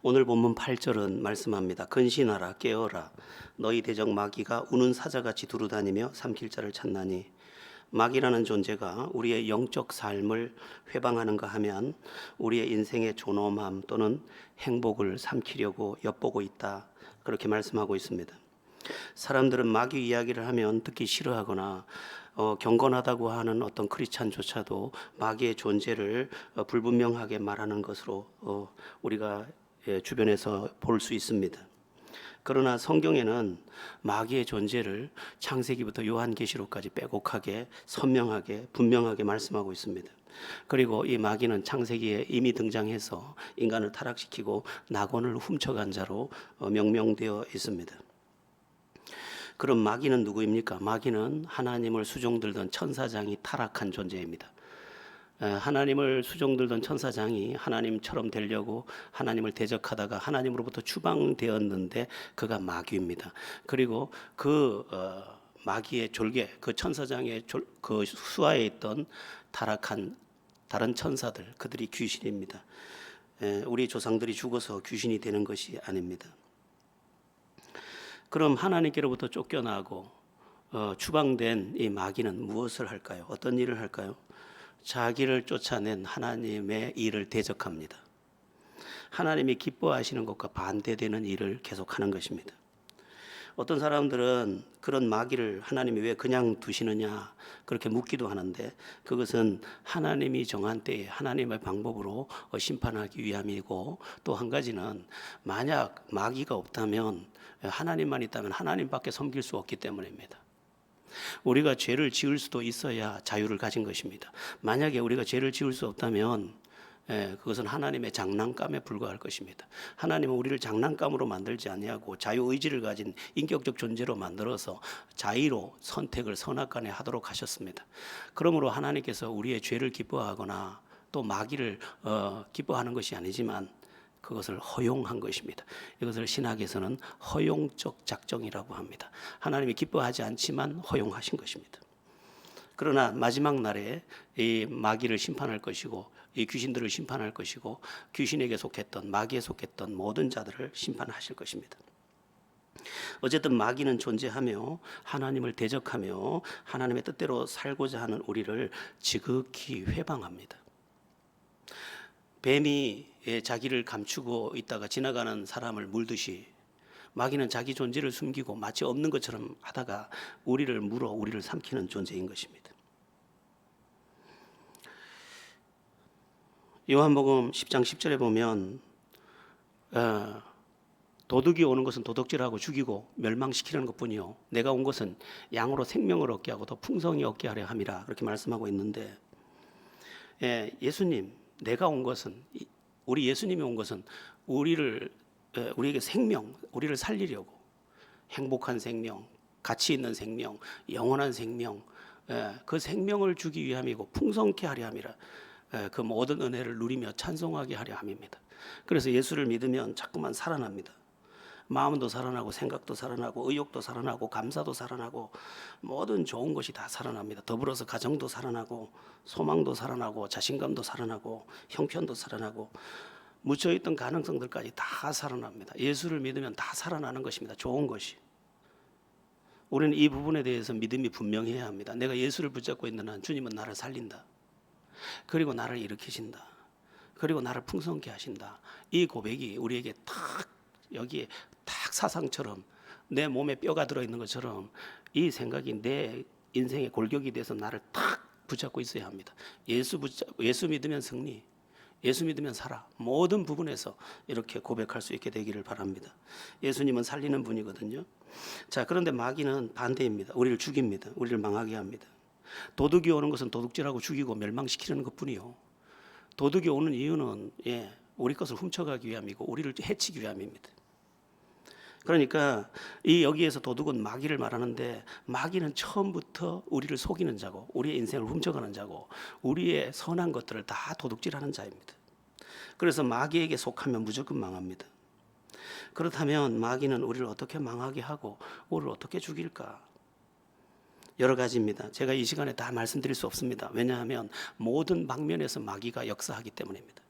오늘 본문 8절은 말씀합니다. 근신하라 깨어라 너희 대적 마귀가 우는 사자같이 두루다니며 삼킬 자를 찾나니. 마귀라는 존재가 우리의 영적 삶을 회방하는가 하면 우리의 인생의 존엄함 또는 행복을 삼키려고 엿보고 있다, 그렇게 말씀하고 있습니다. 사람들은 마귀 이야기를 하면 듣기 싫어하거나 경건하다고 하는 어떤 크리스찬조차도 마귀의 존재를 불분명하게 말하는 것으로 우리가 주변에서 볼 수 있습니다. 그러나 성경에는 마귀의 존재를 창세기부터 요한계시록까지 빼곡하게 선명하게 분명하게 말씀하고 있습니다. 그리고 이 마귀는 창세기에 이미 등장해서 인간을 타락시키고 낙원을 훔쳐간 자로 명명되어 있습니다. 그럼 마귀는 누구입니까? 마귀는 하나님을 수종들던 천사장이 타락한 존재입니다. 하나님을 수종들던 천사장이 하나님처럼 되려고 하나님을 대적하다가 하나님으로부터 추방되었는데 그가 마귀입니다. 그리고 그 마귀의 졸개, 그 천사장의 그 수하에 있던 타락한 다른 천사들, 그들이 귀신입니다. 우리 조상들이 죽어서 귀신이 되는 것이 아닙니다. 그럼 하나님께로부터 쫓겨나고 추방된 이 마귀는 무엇을 할까요? 어떤 일을 할까요? 자기를 쫓아낸 하나님의 일을 대적합니다. 하나님이 기뻐하시는 것과 반대되는 일을 계속하는 것입니다. 어떤 사람들은 그런 마귀를 하나님이 왜 그냥 두시느냐 그렇게 묻기도 하는데, 그것은 하나님이 정한 때에 하나님의 방법으로 심판하기 위함이고, 또 한 가지는 만약 마귀가 없다면 하나님만 있다면 하나님밖에 섬길 수 없기 때문입니다. 우리가 죄를 지을 수도 있어야 자유를 가진 것입니다. 만약에 우리가 죄를 지을 수 없다면 그것은 하나님의 장난감에 불과할 것입니다. 하나님은 우리를 장난감으로 만들지 아니하고 자유의지를 가진 인격적 존재로 만들어서 자의로 선택을 선악간에 하도록 하셨습니다. 그러므로 하나님께서 우리의 죄를 기뻐하거나 또 마귀를 기뻐하는 것이 아니지만 그것을 허용한 것입니다. 이것을 신학에서는 허용적 작정이라고 합니다. 하나님이 기뻐하지 않지만 허용하신 것입니다. 그러나 마지막 날에 이 마귀를 심판할 것이고 이 귀신들을 심판할 것이고 귀신에게 속했던 마귀에 속했던 모든 자들을 심판하실 것입니다. 어쨌든 마귀는 존재하며 하나님을 대적하며 하나님의 뜻대로 살고자 하는 우리를 지극히 회방합니다. 뱀이 자기를 감추고 있다가 지나가는 사람을 물듯이 마귀는 자기 존재를 숨기고 마치 없는 것처럼 하다가 우리를 물어 우리를 삼키는 존재인 것입니다. 요한복음 10장 10절에 보면 도둑이 오는 것은 도둑질하고 죽이고 멸망시키는 것뿐이요 내가 온 것은 양으로 생명을 얻게 하고 더 풍성히 얻게 하려 함이라, 그렇게 말씀하고 있는데, 예수님 내가 온 것은, 우리 예수님이 온 것은 우리에게 생명, 우리를 살리려고, 행복한 생명, 가치 있는 생명, 영원한 생명, 그 생명을 주기 위함이고 풍성케 하려 함이라, 그 모든 은혜를 누리며 찬송하게 하려 함입니다. 그래서 예수를 믿으면 자꾸만 살아납니다. 마음도 살아나고 생각도 살아나고 의욕도 살아나고 감사도 살아나고 모든 좋은 것이 다 살아납니다. 더불어서 가정도 살아나고 소망도 살아나고 자신감도 살아나고 형편도 살아나고 묻혀있던 가능성들까지 다 살아납니다. 예수를 믿으면 다 살아나는 것입니다. 좋은 것이. 우리는 이 부분에 대해서 믿음이 분명해야 합니다. 내가 예수를 붙잡고 있는 한 주님은 나를 살린다. 그리고 나를 일으키신다. 그리고 나를 풍성케 하신다. 이 고백이 우리에게 탁 여기에 탁 사상처럼 내 몸에 뼈가 들어있는 것처럼 이 생각이 내 인생의 골격이 돼서 나를 탁 붙잡고 있어야 합니다. 예수 믿으면 승리, 예수 믿으면 살아. 모든 부분에서 이렇게 고백할 수 있게 되기를 바랍니다. 예수님은 살리는 분이거든요. 자, 그런데 마귀는 반대입니다. 우리를 죽입니다. 우리를 망하게 합니다. 도둑이 오는 것은 도둑질하고 죽이고 멸망시키는 것뿐이요. 도둑이 오는 이유는 우리 것을 훔쳐가기 위함이고 우리를 해치기 위함입니다. 그러니까 여기에서 도둑은 마귀를 말하는데, 마귀는 처음부터 우리를 속이는 자고 우리의 인생을 훔쳐가는 자고 우리의 선한 것들을 다 도둑질하는 자입니다. 그래서 마귀에게 속하면 무조건 망합니다. 그렇다면 마귀는 우리를 어떻게 망하게 하고 우리를 어떻게 죽일까? 여러 가지입니다. 제가 이 시간에 다 말씀드릴 수 없습니다. 왜냐하면 모든 방면에서 마귀가 역사하기 때문입니다.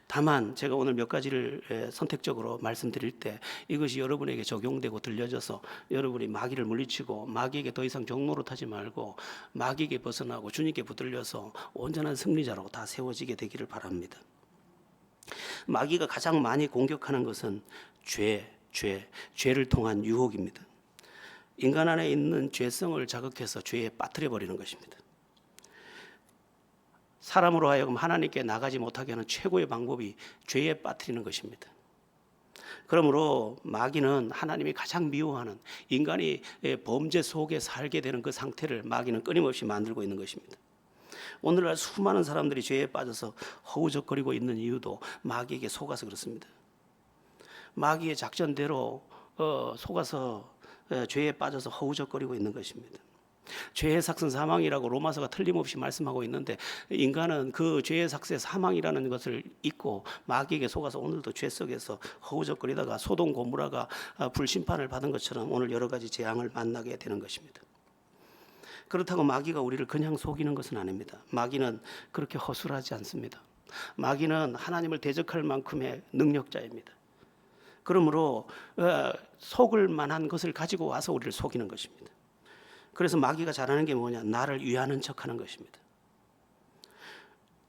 다만 제가 오늘 몇 가지를 선택적으로 말씀드릴 때 이것이 여러분에게 적용되고 들려져서 여러분이 마귀를 물리치고 마귀에게 더 이상 종노릇하지 말고 마귀에게 벗어나고 주님께 붙들려서 온전한 승리자로 다 세워지게 되기를 바랍니다. 마귀가 가장 많이 공격하는 것은 죄를 통한 유혹입니다. 인간 안에 있는 죄성을 자극해서 죄에 빠뜨려 버리는 것입니다. 사람으로 하여금 하나님께 나가지 못하게 하는 최고의 방법이 죄에 빠뜨리는 것입니다. 그러므로 마귀는 하나님이 가장 미워하는 인간이 범죄 속에 살게 되는 그 상태를 마귀는 끊임없이 만들고 있는 것입니다. 오늘날 수많은 사람들이 죄에 빠져서 허우적거리고 있는 이유도 마귀에게 속아서 그렇습니다. 마귀의 작전대로 속아서 죄에 빠져서 허우적거리고 있는 것입니다. 죄의 삭은 사망이라고 로마서가 틀림없이 말씀하고 있는데 인간은 그 죄의 삭의 사망이라는 것을 잊고 마귀에게 속아서 오늘도 죄 속에서 허우적거리다가 소돔 고모라가 불심판을 받은 것처럼 오늘 여러 가지 재앙을 만나게 되는 것입니다. 그렇다고 마귀가 우리를 그냥 속이는 것은 아닙니다. 마귀는 그렇게 허술하지 않습니다. 마귀는 하나님을 대적할 만큼의 능력자입니다. 그러므로 속을 만한 것을 가지고 와서 우리를 속이는 것입니다. 그래서 마귀가 잘하는 게 뭐냐? 나를 위하는 척하는 것입니다.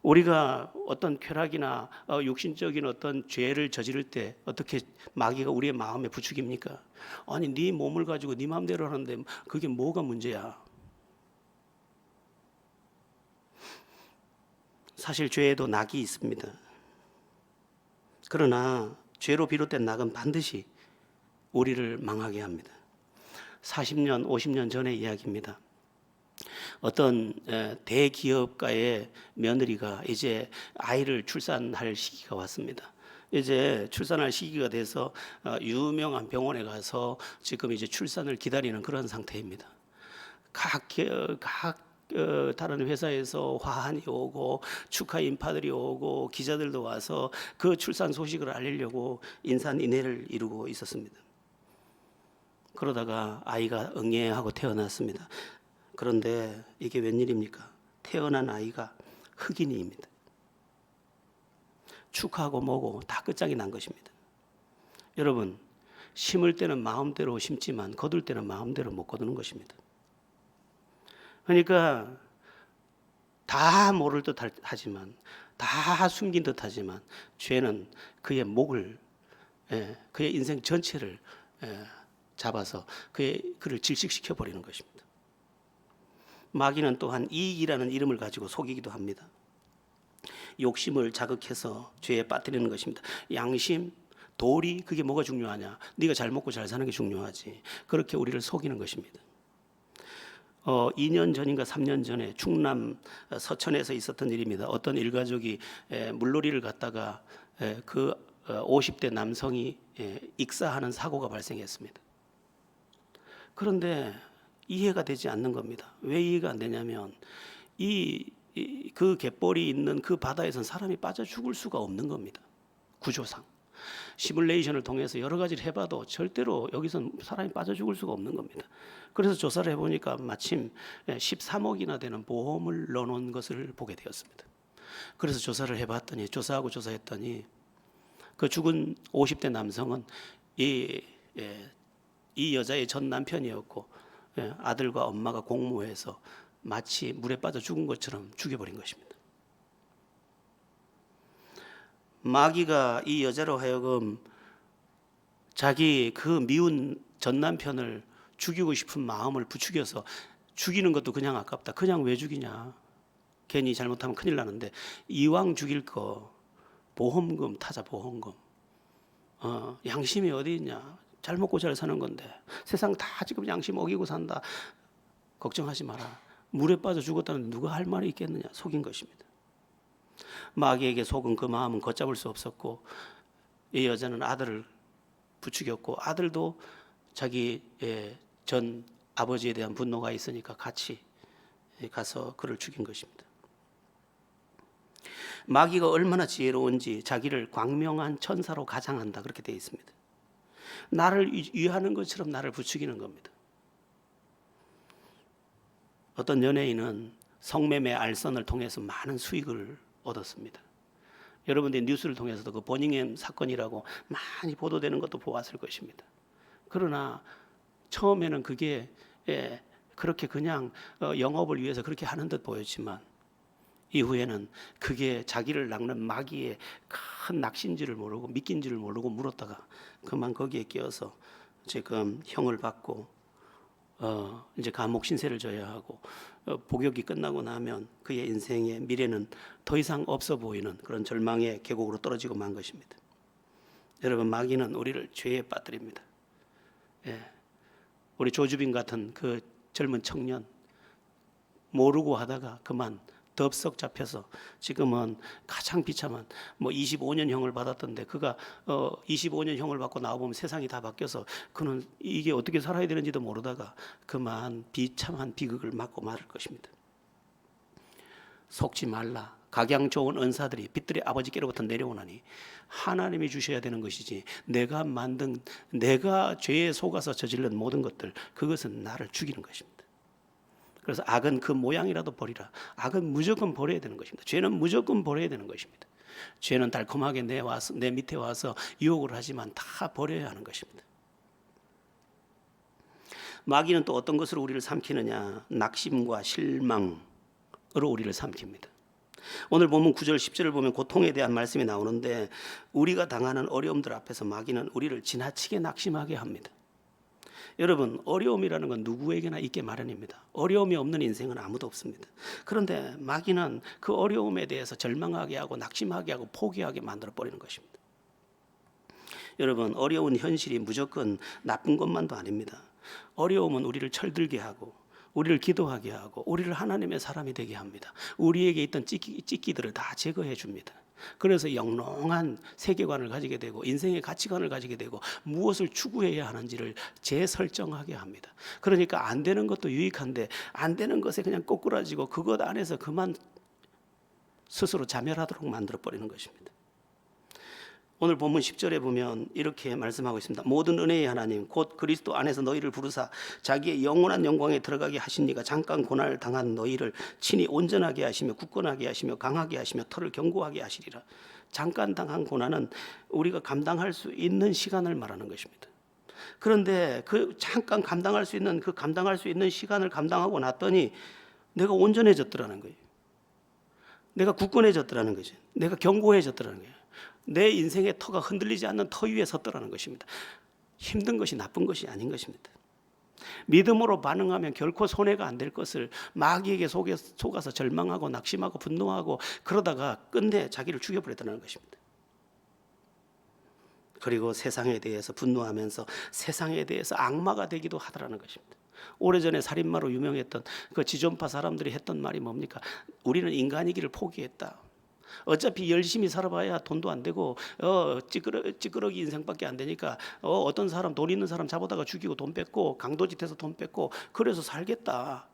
우리가 어떤 쾌락이나 육신적인 어떤 죄를 저지를 때 어떻게 마귀가 우리의 마음에 부추깁니까? 아니 네 몸을 가지고 네 마음대로 하는데 그게 뭐가 문제야? 사실 죄에도 낙이 있습니다. 그러나 죄로 비롯된 낙은 반드시 우리를 망하게 합니다. 40년, 50년 전의 이야기입니다. 어떤 대기업가의 며느리가 이제 아이를 출산할 시기가 왔습니다. 이제 출산할 시기가 돼서 유명한 병원에 가서 지금 이제 출산을 기다리는 그런 상태입니다. 각 다른 회사에서 화환이 오고 축하 인파들이 오고 기자들도 와서 그 출산 소식을 알리려고 인산인해를 이루고 있었습니다. 그러다가 아이가 응애하고 태어났습니다. 그런데 이게 웬일입니까? 태어난 아이가 흑인이입니다. 축하하고 뭐고 다 끝장이 난 것입니다. 여러분, 심을 때는 마음대로 심지만 거둘 때는 마음대로 못 거두는 것입니다. 그러니까 다 모를 듯 하지만 다 숨긴 듯 하지만 죄는 그의 목을 그의 인생 전체를 잡아서 그를 질식시켜 버리는 것입니다. 마귀는 또한 이익이라는 이름을 가지고 속이기도 합니다. 욕심을 자극해서 죄에 빠뜨리는 것입니다. 양심, 도리, 그게 뭐가 중요하냐? 네가 잘 먹고 잘 사는 게 중요하지. 그렇게 우리를 속이는 것입니다. 2년 전인가 3년 전에 충남 서천에서 있었던 일입니다. 어떤 일가족이 물놀이를 갔다가 그 50대 남성이 익사하는 사고가 발생했습니다. 그런데 이해가 되지 않는 겁니다. 왜 이해가 안 되냐면 그 갯벌이 있는 그 바다에선 사람이 빠져 죽을 수가 없는 겁니다. 구조상. 시뮬레이션을 통해서 여러 가지를 해봐도 절대로 여기선 사람이 빠져 죽을 수가 없는 겁니다. 그래서 조사를 해보니까 마침 13억이나 되는 보험을 넣어놓은 것을 보게 되었습니다. 그래서 조사를 해봤더니 조사했더니 그 죽은 50대 남성은 이 여자의 전 남편이었고 아들과 엄마가 공모해서 마치 물에 빠져 죽은 것처럼 죽여버린 것입니다. 마귀가 이 여자로 하여금 자기 그 미운 전 남편을 죽이고 싶은 마음을 부추겨서 죽이는 것도 그냥 아깝다. 그냥 왜 죽이냐? 괜히 잘못하면 큰일 나는데 이왕 죽일 거 보험금 타자 보험금. 양심이 어디 있냐? 잘 먹고 잘 사는 건데 세상 다 지금 양심 어기고 산다. 걱정하지 마라. 물에 빠져 죽었다는데 누가 할 말이 있겠느냐? 속인 것입니다. 마귀에게 속은 그 마음은 걷잡을 수 없었고 이 여자는 아들을 부추겼고 아들도 자기 전 아버지에 대한 분노가 있으니까 같이 가서 그를 죽인 것입니다. 마귀가 얼마나 지혜로운지 자기를 광명한 천사로 가장한다 그렇게 되어 있습니다. 나를 위하는 것처럼 나를 부추기는 겁니다. 어떤 연예인은 성매매 알선을 통해서 많은 수익을 얻었습니다. 여러분들이 뉴스를 통해서도 그 버닝엄 사건이라고 많이 보도되는 것도 보았을 것입니다. 그러나 처음에는 그게 그렇게 그냥 영업을 위해서 그렇게 하는 듯 보였지만 이후에는 그게 자기를 낚는 마귀의 큰 낚시인지를 모르고 미끼인지를 모르고 물었다가 그만 거기에 끼어서 지금 형을 받고 이제 감옥 신세를 져야 하고 복역이 끝나고 나면 그의 인생의 미래는 더 이상 없어 보이는 그런 절망의 계곡으로 떨어지고 만 것입니다. 여러분, 마귀는 우리를 죄에 빠뜨립니다. 우리 조주빈 같은 그 젊은 청년 모르고 하다가 그만 덥석 잡혀서 지금은 가장 비참한 25년형을 받았던데 그가 25년형을 받고 나와보면 세상이 다 바뀌어서 그는 이게 어떻게 살아야 되는지도 모르다가 그만 비참한 비극을 맞고 말을 것입니다. 속지 말라. 각양 좋은 은사들이 빛들의 아버지께로부터 내려오나니 하나님이 주셔야 되는 것이지 내가 죄에 속아서 저지른 모든 것들 그것은 나를 죽이는 것입니다. 그래서 악은 그 모양이라도 버리라. 악은 무조건 버려야 되는 것입니다. 죄는 무조건 버려야 되는 것입니다. 죄는 달콤하게 내 밑에 와서 유혹을 하지만 다 버려야 하는 것입니다. 마귀는 또 어떤 것으로 우리를 삼키느냐? 낙심과 실망으로 우리를 삼킵니다. 오늘 본문 9절 10절을 보면 고통에 대한 말씀이 나오는데 우리가 당하는 어려움들 앞에서 마귀는 우리를 지나치게 낙심하게 합니다. 여러분, 어려움이라는 건 누구에게나 있게 마련입니다. 어려움이 없는 인생은 아무도 없습니다. 그런데 마귀는 그 어려움에 대해서 절망하게 하고 낙심하게 하고 포기하게 만들어 버리는 것입니다. 여러분, 어려운 현실이 무조건 나쁜 것만도 아닙니다. 어려움은 우리를 철들게 하고 우리를 기도하게 하고 우리를 하나님의 사람이 되게 합니다. 우리에게 있던 찌끼들을 다 제거해 줍니다. 그래서 영롱한 세계관을 가지게 되고 인생의 가치관을 가지게 되고 무엇을 추구해야 하는지를 재설정하게 합니다. 그러니까 안 되는 것도 유익한데 안 되는 것에 그냥 꼬꾸라지고 그것 안에서 그만 스스로 자멸하도록 만들어버리는 것입니다. 오늘 본문 10절에 보면 이렇게 말씀하고 있습니다. 모든 은혜의 하나님 곧 그리스도 안에서 너희를 부르사 자기의 영원한 영광에 들어가게 하시니가 잠깐 고난을 당한 너희를 친히 온전하게 하시며 굳건하게 하시며 강하게 하시며 털을 견고하게 하시리라. 잠깐 당한 고난은 우리가 감당할 수 있는 시간을 말하는 것입니다. 그런데 그 잠깐 감당할 수 있는 시간을 감당하고 났더니 내가 온전해졌더라는 거예요. 내가 굳건해졌더라는 거죠. 내가 견고해졌더라는 거예요. 내 인생의 터가 흔들리지 않는 터 위에 섰더라는 것입니다. 힘든 것이 나쁜 것이 아닌 것입니다. 믿음으로 반응하면 결코 손해가 안 될 것을 마귀에게 속아서 절망하고 낙심하고 분노하고 그러다가 끝내 자기를 죽여버렸다는 것입니다. 그리고 세상에 대해서 분노하면서 세상에 대해서 악마가 되기도 하더라는 것입니다. 오래전에 살인마로 유명했던 그 지존파 사람들이 했던 말이 뭡니까? 우리는 인간이기를 포기했다. 어차피 열심히 살아봐야 돈도 안 되고 찌끄러기 인생밖에 안 되니까 어떤 사람 돈 있는 사람 잡아다가 죽이고 돈 뺏고 강도짓해서 돈 뺏고 그래서 살겠다.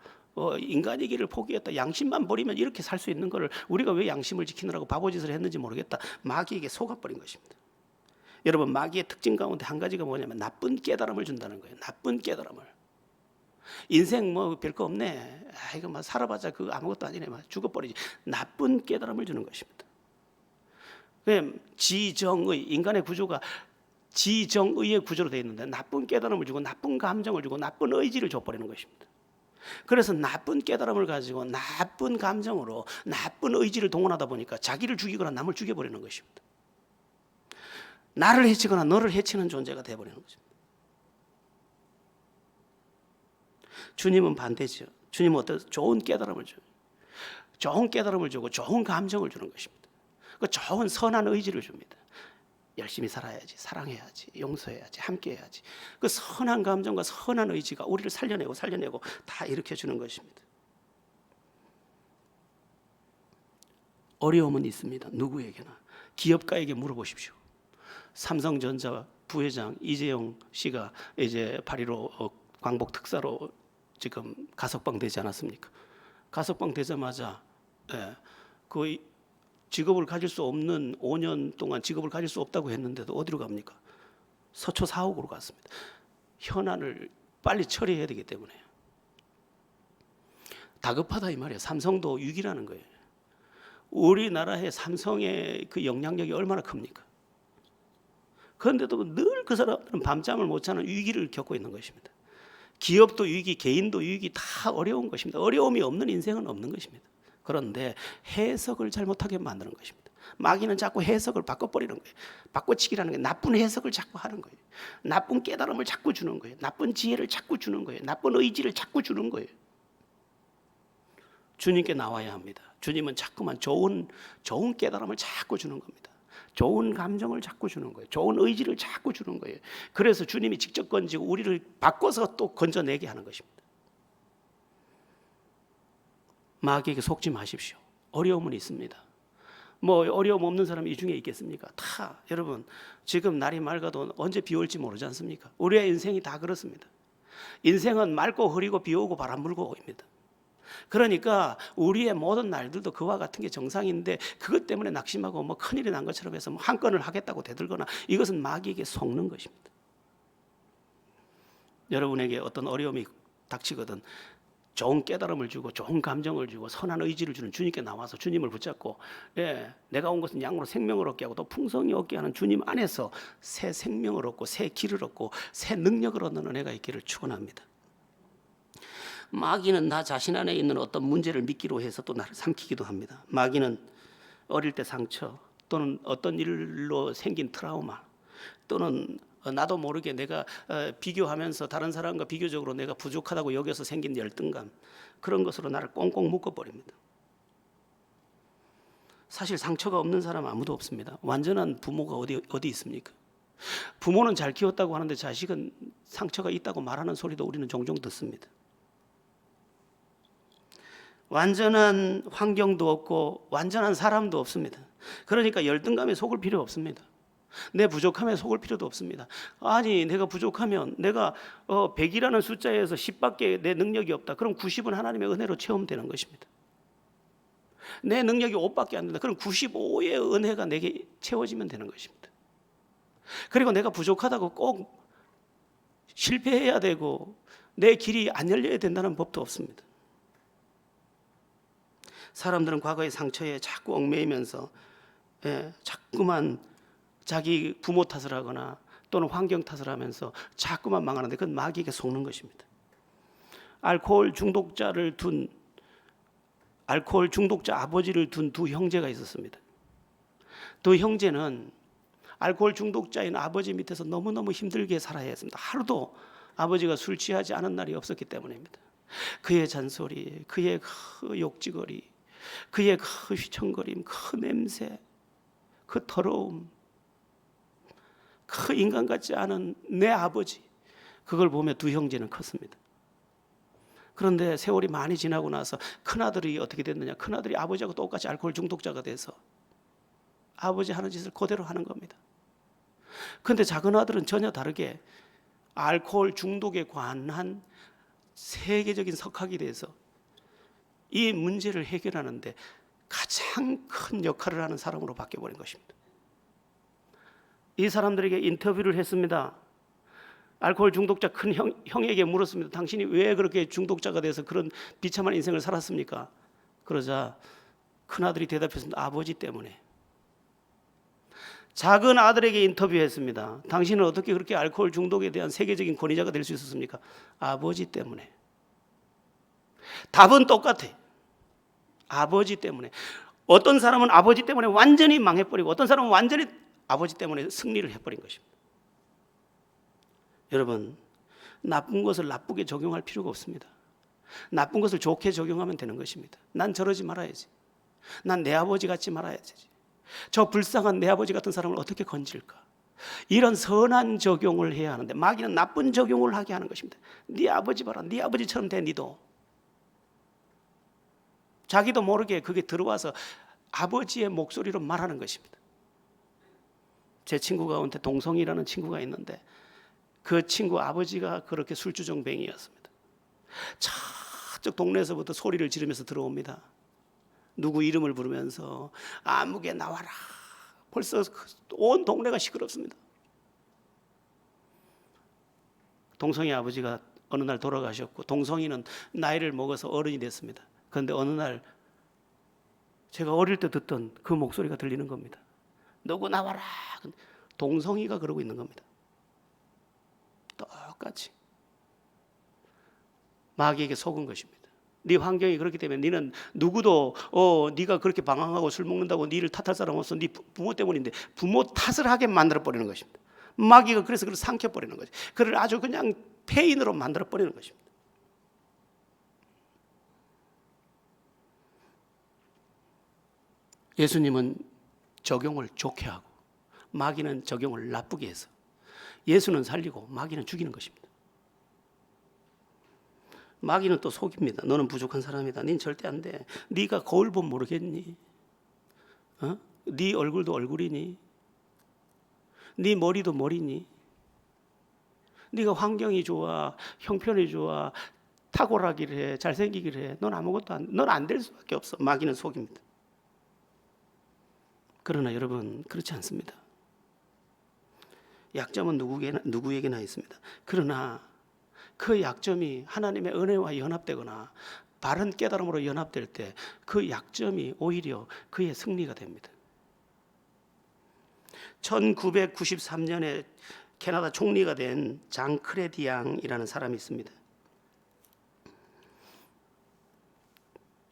인간이기를 포기했다. 양심만 버리면 이렇게 살 수 있는 거를 우리가 왜 양심을 지키느라고 바보짓을 했는지 모르겠다. 마귀에게 속아버린 것입니다. 여러분, 마귀의 특징 가운데 한 가지가 뭐냐면 나쁜 깨달음을 준다는 거예요. 나쁜 깨달음을. 인생 별거 없네. 이거 살아봤자 그 아무것도 아니네. 죽어버리지. 나쁜 깨달음을 주는 것입니다. 지정의 인간의 구조가 지정의의 구조로 되어 있는데 나쁜 깨달음을 주고 나쁜 감정을 주고 나쁜 의지를 줘버리는 것입니다. 그래서 나쁜 깨달음을 가지고 나쁜 감정으로 나쁜 의지를 동원하다 보니까 자기를 죽이거나 남을 죽여버리는 것입니다. 나를 해치거나 너를 해치는 존재가 되어버리는 것입니다. 주님은 반대죠. 주님은 좋은 깨달음을 줘요. 좋은 깨달음을 주고 좋은 감정을 주는 것입니다. 그 좋은 선한 의지를 줍니다. 열심히 살아야지, 사랑해야지, 용서해야지, 함께해야지. 그 선한 감정과 선한 의지가 우리를 살려내고 다 일으켜주는 것입니다. 어려움은 있습니다. 누구에게나. 기업가에게 물어보십시오. 삼성전자 부회장 이재용 씨가 이제 8.15 광복 특사로 지금 가석방 되지 않았습니까? 가석방 되자마자 거의 직업을 가질 수 없는 5년 동안 직업을 가질 수 없다고 했는데도 어디로 갑니까? 서초 사옥으로 갔습니다. 현안을 빨리 처리해야 되기 때문에. 다급하다 이 말이에요. 삼성도 위기라는 거예요. 우리나라의 삼성의 그 영향력이 얼마나 큽니까? 그런데도 늘 그 사람들은 밤잠을 못 자는 위기를 겪고 있는 것입니다. 기업도 위기, 개인도 위기, 다 어려운 것입니다. 어려움이 없는 인생은 없는 것입니다. 그런데 해석을 잘못하게 만드는 것입니다. 마귀는 자꾸 해석을 바꿔버리는 거예요. 바꿔치기라는 게 나쁜 해석을 자꾸 하는 거예요. 나쁜 깨달음을 자꾸 주는 거예요. 나쁜 지혜를 자꾸 주는 거예요. 나쁜 의지를 자꾸 주는 거예요. 주님께 나와야 합니다. 주님은 자꾸만 좋은 깨달음을 자꾸 주는 겁니다. 좋은 감정을 자꾸 주는 거예요. 좋은 의지를 자꾸 주는 거예요. 그래서 주님이 직접 건지고 우리를 바꿔서 또 건져내게 하는 것입니다. 마귀에게 속지 마십시오. 어려움은 있습니다. 뭐 어려움 없는 사람이 이 중에 있겠습니까? 다 여러분 지금 날이 맑아도 언제 비 올지 모르지 않습니까? 우리의 인생이 다 그렇습니다. 인생은 맑고 흐리고 비 오고 바람 불고입니다. 그러니까 우리의 모든 날들도 그와 같은 게 정상인데 그것 때문에 낙심하고 뭐 큰일이 난 것처럼 해서 뭐 한 건을 하겠다고 대들거나 이것은 마귀에게 속는 것입니다. 여러분에게 어떤 어려움이 닥치거든 좋은 깨달음을 주고 좋은 감정을 주고 선한 의지를 주는 주님께 나와서 주님을 붙잡고 내가 온 것은 양으로 생명을 얻게 하고 또 풍성히 얻게 하는 주님 안에서 새 생명을 얻고 새 길을 얻고 새 능력을 얻는 은혜가 있기를 축원합니다. 마귀는 나 자신 안에 있는 어떤 문제를 믿기로 해서 또 나를 삼키기도 합니다. 마귀는 어릴 때 상처 또는 어떤 일로 생긴 트라우마 또는 나도 모르게 내가 비교하면서 다른 사람과 비교적으로 내가 부족하다고 여겨서 생긴 열등감 그런 것으로 나를 꽁꽁 묶어버립니다. 사실 상처가 없는 사람 아무도 없습니다. 완전한 부모가 어디 있습니까? 부모는 잘 키웠다고 하는데 자식은 상처가 있다고 말하는 소리도 우리는 종종 듣습니다. 완전한 환경도 없고 완전한 사람도 없습니다. 그러니까 열등감에 속을 필요 없습니다. 내 부족함에 속을 필요도 없습니다. 아니 내가 부족하면 내가 100이라는 숫자에서 10밖에 내 능력이 없다. 그럼 90은 하나님의 은혜로 체험되는 것입니다. 내 능력이 5밖에 안 된다. 그럼 95의 은혜가 내게 채워지면 되는 것입니다. 그리고 내가 부족하다고 꼭 실패해야 되고 내 길이 안 열려야 된다는 법도 없습니다. 사람들은 과거의 상처에 자꾸 얽매이면서 자꾸만 자기 부모 탓을 하거나 또는 환경 탓을 하면서 자꾸만 망하는데 그건 마귀에게 속는 것입니다. 알코올 중독자 아버지를 둔 두 형제가 있었습니다. 두 형제는 알코올 중독자인 아버지 밑에서 너무너무 힘들게 살아야 했습니다. 하루도 아버지가 술 취하지 않은 날이 없었기 때문입니다. 그의 잔소리, 그의 그 욕지거리, 그의 그 휘청거림, 그 냄새, 그 더러움, 그 인간 같지 않은 내 아버지, 그걸 보며 두 형제는 컸습니다. 그런데 세월이 많이 지나고 나서 큰아들이 어떻게 됐느냐, 큰아들이 아버지하고 똑같이 알코올 중독자가 돼서 아버지 하는 짓을 그대로 하는 겁니다. 그런데 작은아들은 전혀 다르게 알코올 중독에 관한 세계적인 석학이 돼서 이 문제를 해결하는데 가장 큰 역할을 하는 사람으로 바뀌어버린 것입니다. 이 사람들에게 인터뷰를 했습니다. 알코올 중독자 큰 형에게 물었습니다. 당신이 왜 그렇게 중독자가 돼서 그런 비참한 인생을 살았습니까? 그러자 큰아들이 대답했습니다. 아버지 때문에. 작은 아들에게 인터뷰했습니다. 당신은 어떻게 그렇게 알코올 중독에 대한 세계적인 권위자가 될 수 있었습니까? 아버지 때문에. 답은 똑같아. 아버지 때문에. 어떤 사람은 아버지 때문에 완전히 망해버리고 어떤 사람은 완전히 아버지 때문에 승리를 해버린 것입니다. 여러분, 나쁜 것을 나쁘게 적용할 필요가 없습니다. 나쁜 것을 좋게 적용하면 되는 것입니다. 난 저러지 말아야지. 난 내 아버지 같지 말아야지. 저 불쌍한 내 아버지 같은 사람을 어떻게 건질까? 이런 선한 적용을 해야 하는데 마귀는 나쁜 적용을 하게 하는 것입니다. 네 아버지 봐라. 네 아버지처럼 돼 니도. 자기도 모르게 그게 들어와서 아버지의 목소리로 말하는 것입니다. 제 친구 가운데 동성이라는 친구가 있는데 그 친구 아버지가 그렇게 술주정뱅이였습니다. 저쪽 동네에서부터 소리를 지르면서 들어옵니다. 누구 이름을 부르면서 아무개 나와라. 벌써 온 동네가 시끄럽습니다. 동성이 아버지가 어느 날 돌아가셨고 동성이는 나이를 먹어서 어른이 됐습니다. 그런데 어느 날 제가 어릴 때 듣던 그 목소리가 들리는 겁니다. 누구 나와라. 동성이가 그러고 있는 겁니다. 똑같이 마귀에게 속은 것입니다. 네 환경이 그렇기 때문에 너는 누구도 네가 그렇게 방황하고 술 먹는다고 너를 탓할 사람 없어. 네 부모 때문인데 부모 탓을 하게 만들어 버리는 것입니다. 마귀가 그래서 그를 삼켜 버리는 거죠. 그를 아주 그냥 폐인으로 만들어 버리는 것입니다. 예수님은 적용을 좋게 하고 마귀는 적용을 나쁘게 해서 예수는 살리고 마귀는 죽이는 것입니다. 마귀는 또 속입니다. 너는 부족한 사람이다. 넌 절대 안 돼. 네가 거울 보면 모르겠니? 네 얼굴도 얼굴이니? 네 머리도 머리니? 네가 환경이 좋아, 형편이 좋아, 탁월하기를 해, 잘생기기를 해. 넌 아무것도 넌 안 될 수밖에 없어. 마귀는 속입니다. 그러나 여러분 그렇지 않습니다. 약점은 누구에게나 있습니다. 그러나 그 약점이 하나님의 은혜와 연합되거나 바른 깨달음으로 연합될 때 그 약점이 오히려 그의 승리가 됩니다. 1993년에 캐나다 총리가 된 장 크레디앙이라는 사람이 있습니다.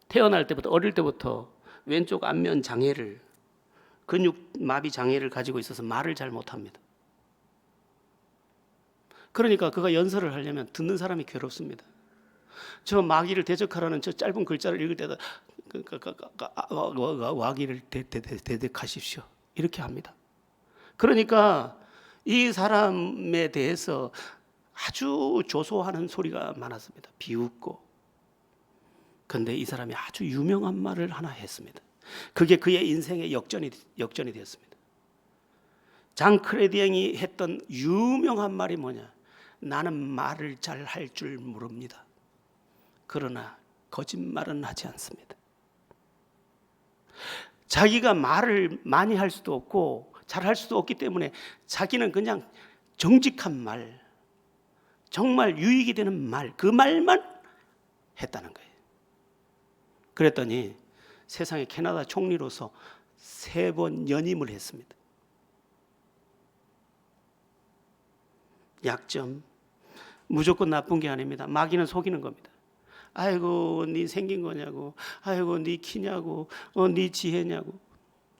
태어날 때부터 어릴 때부터 왼쪽 안면 장애를 근육 마비 장애를 가지고 있어서 말을 잘 못합니다. 그러니까 그가 연설을 하려면 듣는 사람이 괴롭습니다. 저 마귀를 대적하라는 저 짧은 글자를 읽을 때도 마귀를 대적하십시오 이렇게 합니다. 그러니까 이 사람에 대해서 아주 조소하는 소리가 많았습니다. 비웃고. 그런데 이 사람이 아주 유명한 말을 하나 했습니다. 그게 그의 인생의 역전이 되었습니다. 장 크레디앵이 했던 유명한 말이 뭐냐? 나는 말을 잘 할 줄 모릅니다. 그러나 거짓말은 하지 않습니다. 자기가 말을 많이 할 수도 없고 잘 할 수도 없기 때문에 자기는 그냥 정직한 말, 정말 유익이 되는 말, 그 말만 했다는 거예요. 그랬더니 세상의 캐나다 총리로서 3번 연임을 했습니다. 약점, 무조건 나쁜 게 아닙니다. 마귀는 속이는 겁니다. 아이고 네 생긴 거냐고, 아이고 네 키냐고, 네 지혜냐고.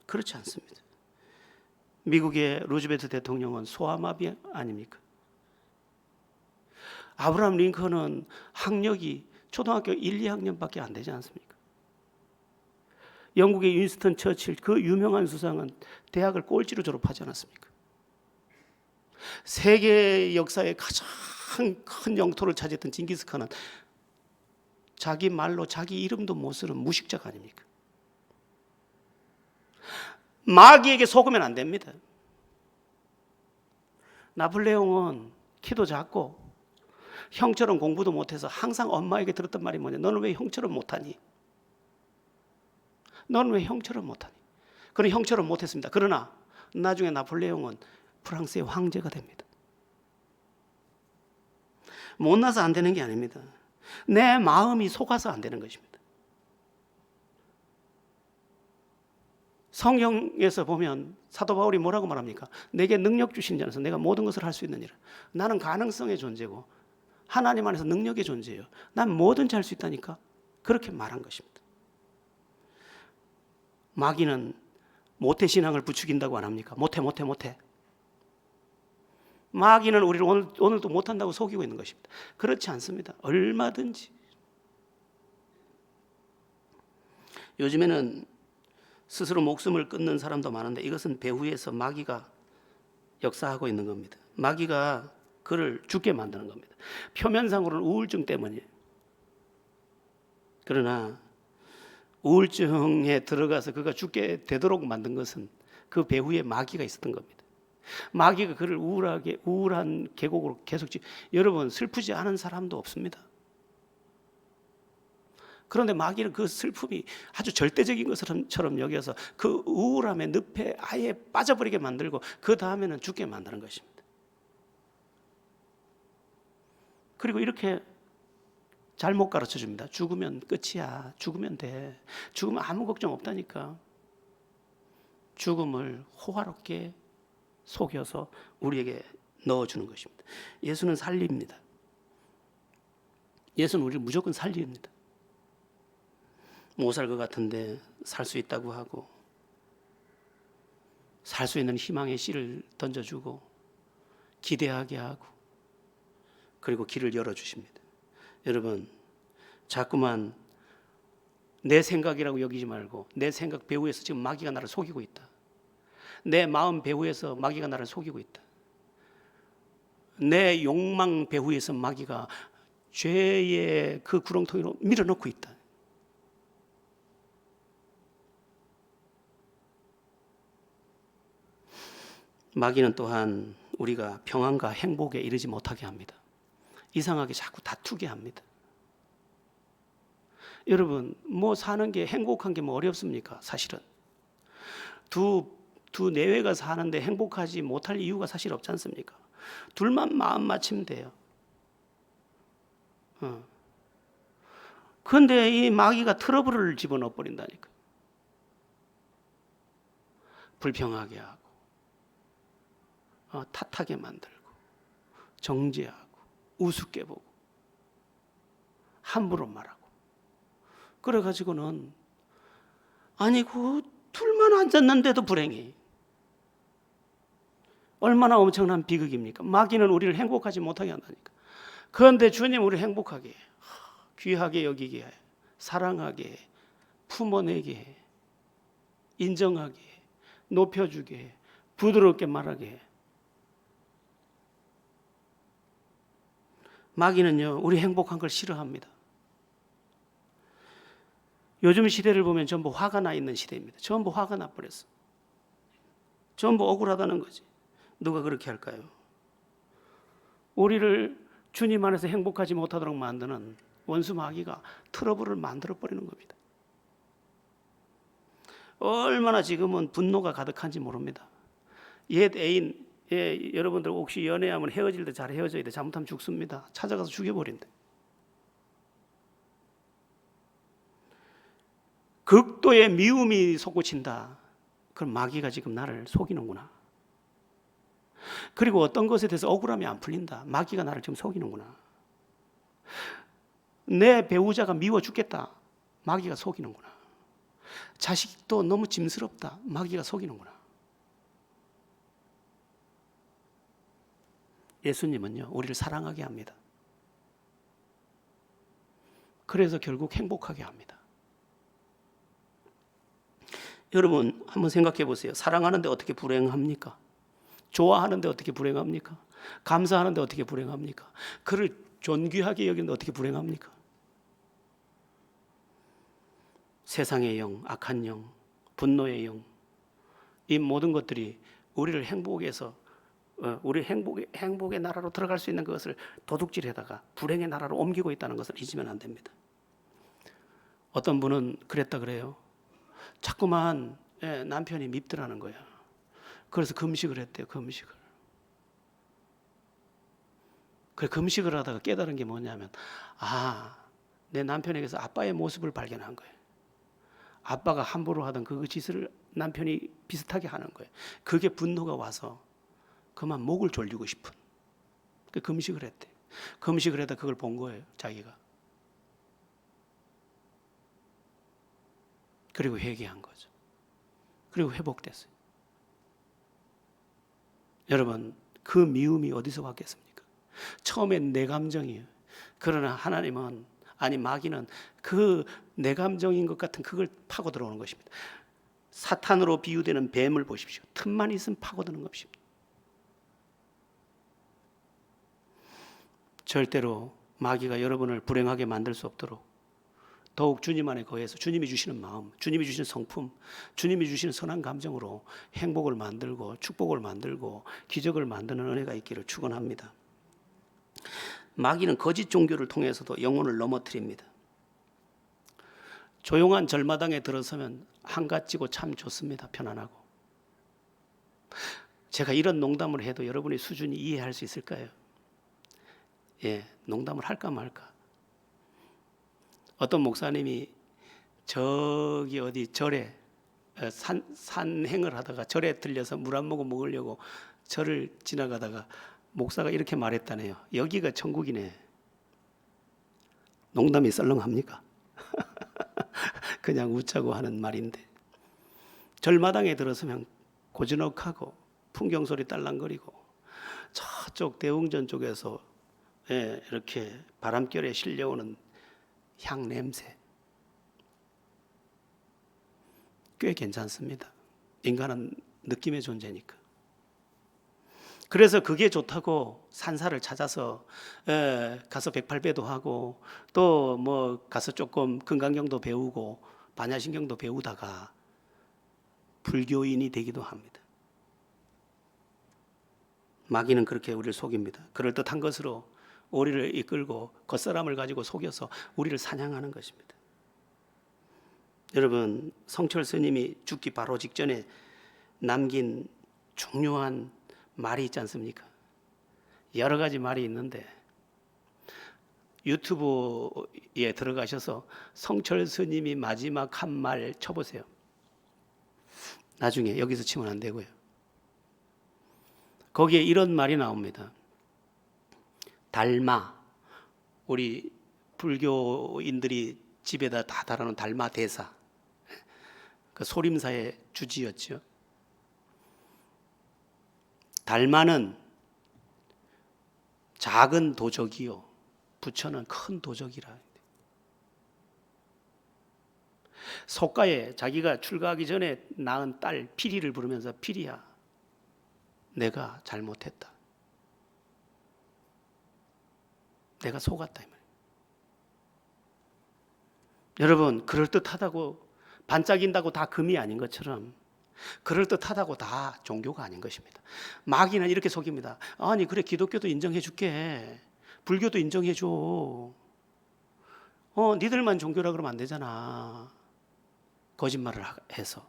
그렇지 않습니다. 미국의 루즈벨트 대통령은 소아마비 아닙니까? 아브라함 링컨은 학력이 초등학교 1, 2학년밖에 안 되지 않습니까? 영국의 윈스턴 처칠 그 유명한 수상은 대학을 꼴찌로 졸업하지 않았습니까? 세계 역사의 가장 큰 영토를 차지했던 징기스칸은 자기 말로 자기 이름도 못 쓰는 무식자가 아닙니까? 마귀에게 속으면 안 됩니다. 나폴레옹은 키도 작고 형처럼 공부도 못해서 항상 엄마에게 들었던 말이 뭐냐? 너는 왜 형처럼 못하니? 너는 왜 형처럼 못하니? 그는 형처럼 못했습니다. 그러나 나중에 나폴레옹은 프랑스의 황제가 됩니다. 못나서 안 되는 게 아닙니다. 내 마음이 속아서 안 되는 것입니다. 성경에서 보면 사도 바울이 뭐라고 말합니까? 내게 능력 주신 자라서 내가 모든 것을 할 수 있느니라. 나는 가능성의 존재고 하나님 안에서 능력의 존재예요. 난 뭐든지 할 수 있다니까. 그렇게 말한 것입니다. 마귀는 모태신앙을 부추긴다고 안 합니까? 모태. 마귀는 우리를 오늘도 못한다고 속이고 있는 것입니다. 그렇지 않습니다. 얼마든지. 요즘에는 스스로 목숨을 끊는 사람도 많은데 이것은 배후에서 마귀가 역사하고 있는 겁니다. 마귀가 그를 죽게 만드는 겁니다. 표면상으로는 우울증 때문이에요. 그러나 우울증에 들어가서 그가 죽게 되도록 만든 것은 그 배후에 마귀가 있었던 겁니다. 마귀가 그를 우울한 계곡으로 계속 여러분 슬프지 않은 사람도 없습니다. 그런데 마귀는 그 슬픔이 아주 절대적인 것처럼 여겨서 그 우울함의 늪에 아예 빠져버리게 만들고 그 다음에는 죽게 만드는 것입니다. 그리고 이렇게 잘못 가르쳐 줍니다. 죽으면 끝이야. 죽으면 돼. 죽으면 아무 걱정 없다니까. 죽음을 호화롭게 속여서 우리에게 넣어주는 것입니다. 예수는 살립니다. 예수는 우리를 무조건 살립니다. 못 살 것 같은데 살 수 있다고 하고, 살 수 있는 희망의 씨를 던져주고, 기대하게 하고, 그리고 길을 열어주십니다. 여러분, 자꾸만 내 생각이라고 여기지 말고, 내 생각 배후에서 지금 마귀가 나를 속이고 있다. 내 마음 배후에서 마귀가 나를 속이고 있다. 내 욕망 배후에서 마귀가 죄의 그 구렁텅이로 밀어넣고 있다. 마귀는 또한 우리가 평안과 행복에 이르지 못하게 합니다. 이상하게 자꾸 다투게 합니다. 여러분, 뭐 사는 게 행복한 게 뭐 어렵습니까? 사실은 두 내외가 사는데 행복하지 못할 이유가 사실 없지 않습니까? 둘만 마음 맞추면 돼요. 그런데 이 마귀가 트러블을 집어넣어 버린다니까. 불평하게 하고, 탓하게 만들고, 정죄하고, 우습게 보고, 함부로 말하고. 그래가지고는 아니 그 둘만 앉았는데도 불행해. 얼마나 엄청난 비극입니까? 마귀는 우리를 행복하지 못하게 한다니까. 그런데 주님 우리를 행복하게 해. 귀하게 여기게 해. 사랑하게 해. 품어내게 해. 인정하게 해. 높여주게 해. 부드럽게 말하게 해. 마귀는요, 우리 행복한 걸 싫어합니다. 요즘 시대를 보면 전부 화가 나 있는 시대입니다. 전부 화가 나 버렸어. 전부 억울하다는 거지. 누가 그렇게 할까요? 우리를 주님 안에서 행복하지 못하도록 만드는 원수 마귀가 트러블을 만들어 버리는 겁니다. 얼마나 지금은 분노가 가득한지 모릅니다. 옛 애인, 여러분들 혹시 연애하면 헤어질 때 잘 헤어져야 돼. 잘못하면 죽습니다. 찾아가서 죽여버린대. 극도의 미움이 솟구친다. 그럼 마귀가 지금 나를 속이는구나. 그리고 어떤 것에 대해서 억울함이 안 풀린다. 마귀가 나를 지금 속이는구나. 내 배우자가 미워 죽겠다. 마귀가 속이는구나. 자식도 너무 짐스럽다. 마귀가 속이는구나. 예수님은요, 우리를 사랑하게 합니다. 그래서 결국 행복하게 합니다. 여러분 한번 생각해 보세요. 사랑하는데 어떻게 불행합니까? 좋아하는데 어떻게 불행합니까? 감사하는데 어떻게 불행합니까? 그를 존귀하게 여기는데 어떻게 불행합니까? 세상의 영, 악한 영, 분노의 영, 이 모든 것들이 우리를 행복에서 우리 행복의 나라로 들어갈 수 있는 것을 도둑질해다가 불행의 나라로 옮기고 있다는 것을 잊으면 안 됩니다. 어떤 분은 그랬다 그래요. 자꾸만 남편이 밉더라는 거야. 그래서 금식을 했대요. 금식을. 그래 금식을 하다가 깨달은 게 뭐냐면 내 남편에게서 아빠의 모습을 발견한 거예요. 아빠가 함부로 하던 그 짓을 남편이 비슷하게 하는 거예요. 그게 분노가 와서 그만 목을 졸리고 싶은 그 금식을 했대. 금식을 하다 그걸 본 거예요. 자기가. 그리고 회개한 거죠. 그리고 회복됐어요. 여러분 그 미움이 어디서 왔겠습니까? 처음엔 내 감정이에요. 그러나 하나님은 마귀는 그 내 감정인 것 같은 그걸 파고 들어오는 것입니다. 사탄으로 비유되는 뱀을 보십시오. 틈만 있으면 파고드는 것입니다. 절대로 마귀가 여러분을 불행하게 만들 수 없도록 더욱 주님 안에 거해서 주님이 주시는 마음, 주님이 주시는 성품, 주님이 주시는 선한 감정으로 행복을 만들고 축복을 만들고 기적을 만드는 은혜가 있기를 축원합니다. 마귀는 거짓 종교를 통해서도 영혼을 넘어뜨립니다. 조용한 절마당에 들어서면 한갓지고 참 좋습니다. 편안하고. 제가 이런 농담을 해도 여러분의 수준이 이해할 수 있을까요? 농담을 할까 말까. 어떤 목사님이 저기 어디 절에 산행을 하다가 절에 들려서 물 한 모금 먹으려고 절을 지나가다가 목사가 이렇게 말했다네요. 여기가 천국이네. 농담이 썰렁합니까? 그냥 웃자고 하는 말인데, 절마당에 들어서면 고즈넉하고 풍경 소리 딸랑거리고 저쪽 대웅전 쪽에서 이렇게 바람결에 실려오는 향 냄새 꽤 괜찮습니다. 인간은 느낌의 존재니까. 그래서 그게 좋다고 산사를 찾아서 가서 108배도 하고 또 뭐 가서 조금 금강경도 배우고 반야신경도 배우다가 불교인이 되기도 합니다. 마귀는 그렇게 우리를 속입니다. 그럴듯한 것으로 우리를 이끌고 겉사람을 가지고 속여서 우리를 사냥하는 것입니다. 여러분, 성철 스님이 죽기 바로 직전에 남긴 중요한 말이 있지 않습니까? 여러 가지 말이 있는데 유튜브에 들어가셔서 성철 스님이 마지막 한 말 쳐보세요. 나중에 여기서 치면 안 되고요. 거기에 이런 말이 나옵니다. 달마, 우리 불교인들이 집에다 다 달아놓은 달마 대사, 그 소림사의 주지였죠. 달마는 작은 도적이요, 부처는 큰 도적이라. 속가에 자기가 출가하기 전에 낳은 딸 피리를 부르면서, 피리야, 내가 잘못했다. 내가 속았다 이 말이에요. 여러분, 그럴듯하다고 반짝인다고 다 금이 아닌 것처럼 그럴듯하다고 다 종교가 아닌 것입니다. 마귀는 이렇게 속입니다. 아니 그래, 기독교도 인정해 줄게, 불교도 인정해 줘. 니들만 종교라 그러면 안 되잖아. 거짓말을 해서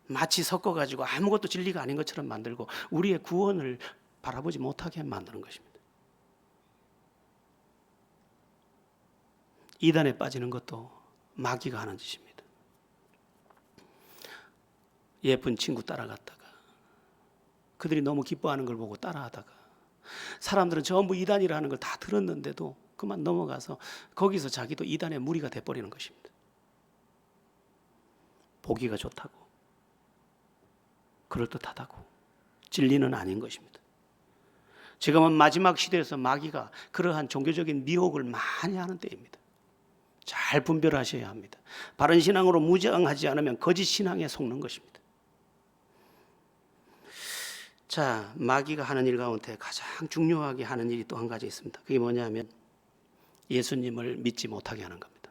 마치 섞어가지고 아무것도 진리가 아닌 것처럼 만들고 우리의 구원을 바라보지 못하게 만드는 것입니다. 이단에 빠지는 것도 마귀가 하는 짓입니다. 예쁜 친구 따라갔다가 그들이 너무 기뻐하는 걸 보고 따라하다가 사람들은 전부 이단이라는 걸 다 들었는데도 그만 넘어가서 거기서 자기도 이단의 무리가 돼버리는 것입니다. 보기가 좋다고, 그럴듯하다고 진리는 아닌 것입니다. 지금은 마지막 시대에서 마귀가 그러한 종교적인 미혹을 많이 하는 때입니다. 잘 분별하셔야 합니다. 바른 신앙으로 무장하지 않으면 거짓 신앙에 속는 것입니다. 자, 마귀가 하는 일 가운데 가장 중요하게 하는 일이 또 한 가지 있습니다. 그게 뭐냐면 예수님을 믿지 못하게 하는 겁니다.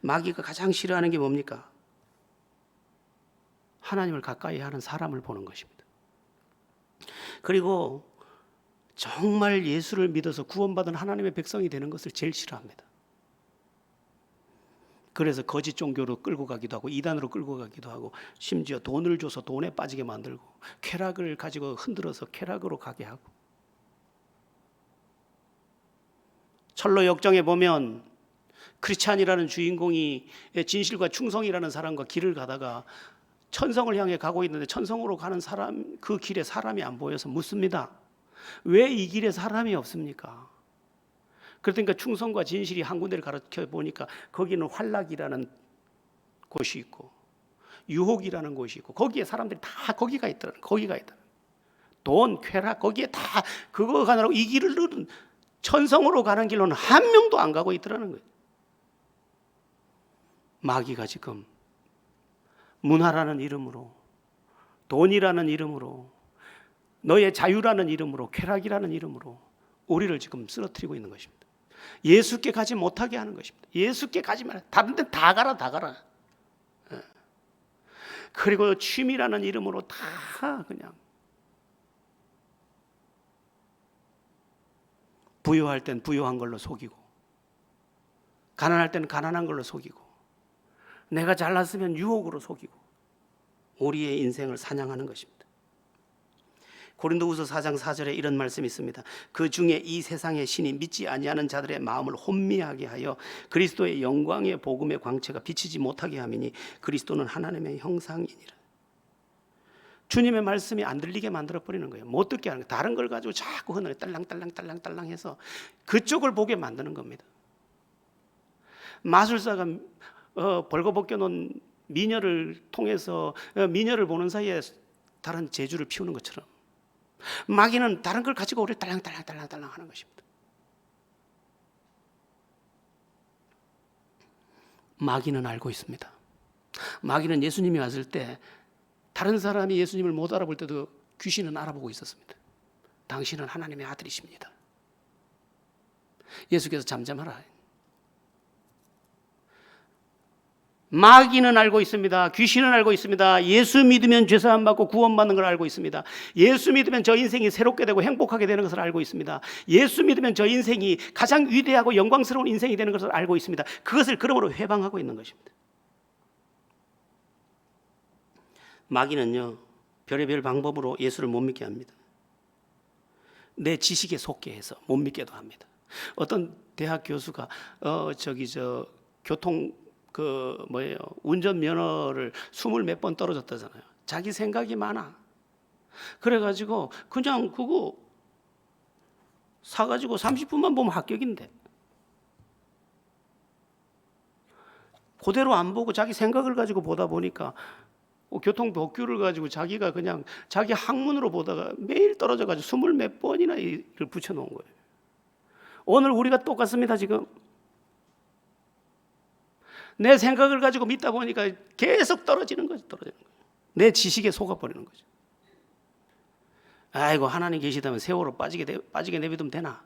마귀가 가장 싫어하는 게 뭡니까? 하나님을 가까이 하는 사람을 보는 것입니다. 그리고 정말 예수를 믿어서 구원받은 하나님의 백성이 되는 것을 제일 싫어합니다. 그래서 거짓 종교로 끌고 가기도 하고 이단으로 끌고 가기도 하고 심지어 돈을 줘서 돈에 빠지게 만들고 쾌락을 가지고 흔들어서 쾌락으로 가게 하고, 철로 역정에 보면 크리스찬이라는 주인공이 진실과 충성이라는 사람과 길을 가다가 천성을 향해 가고 있는데 천성으로 가는 사람, 그 길에 사람이 안 보여서 묻습니다. 왜 이 길에 사람이 없습니까? 그러니까 충성과 진실이 한 군데를 가르쳐 보니까 거기는 환락이라는 곳이 있고 유혹이라는 곳이 있고 거기에 사람들이 다 거기가 있더라는, 거기가 있더라는. 돈, 쾌락, 거기에 다 그거 가느라고 이 길을 천성으로 가는 길로는 한 명도 안 가고 있더라는 거예요. 마귀가 지금 문화라는 이름으로, 돈이라는 이름으로, 너의 자유라는 이름으로, 쾌락이라는 이름으로 우리를 지금 쓰러뜨리고 있는 것입니다. 예수께 가지 못하게 하는 것입니다. 예수께 가지 마라. 다른 데 다 가라, 다 가라. 그리고 취미라는 이름으로 다 그냥 부유할 땐 부유한 걸로 속이고 가난할 땐 가난한 걸로 속이고 내가 잘났으면 유혹으로 속이고 우리의 인생을 사냥하는 것입니다. 고린도후서 4장 4절에 이런 말씀이 있습니다. 그 중에 이 세상의 신이 믿지 아니하는 자들의 마음을 혼미하게 하여 그리스도의 영광의 복음의 광채가 비치지 못하게 함이니 그리스도는 하나님의 형상이니라. 주님의 말씀이 안 들리게 만들어 버리는 거예요. 못 듣게 하는 거예요. 다른 걸 가지고 자꾸 하늘에 딸랑딸랑 해서 그쪽을 보게 만드는 겁니다. 마술사가 벌거벗겨 놓은 미녀를 통해서 미녀를 보는 사이에 다른 재주를 피우는 것처럼 마귀는 다른 걸 가지고 우리를 딸랑딸랑 하는 것입니다. 마귀는 알고 있습니다. 마귀는 예수님이 왔을 때 다른 사람이 예수님을 못 알아볼 때도 귀신은 알아보고 있었습니다. 당신은 하나님의 아들이십니다. 예수께서 잠잠하라. 마귀는 알고 있습니다. 귀신은 알고 있습니다. 예수 믿으면 죄사함 받고 구원받는 걸 알고 있습니다. 예수 믿으면 저 인생이 새롭게 되고 행복하게 되는 것을 알고 있습니다. 예수 믿으면 저 인생이 가장 위대하고 영광스러운 인생이 되는 것을 알고 있습니다. 그것을 그러므로 회방하고 있는 것입니다. 마귀는요, 별의별 방법으로 예수를 못 믿게 합니다. 내 지식에 속게 해서 못 믿게도 합니다. 어떤 대학 교수가 교통 운전 면허를 20몇 번 떨어졌다잖아요. 자기 생각이 많아. 그래가지고 그냥 그거 사가지고 30분만 보면 합격인데 그대로 안 보고 자기 생각을 가지고 보다 보니까 교통 법규를 가지고 자기가 그냥 자기 학문으로 보다가 매일 떨어져가지고 20몇 번이나 이를 붙여놓은 거예요. 오늘 우리가 똑같습니다. 지금 내 생각을 가지고 믿다 보니까 계속 떨어지는 거죠. 내 지식에 속아버리는 거죠. 아이고, 하나님 계시다면 세월호 빠지게 내비두면 되나?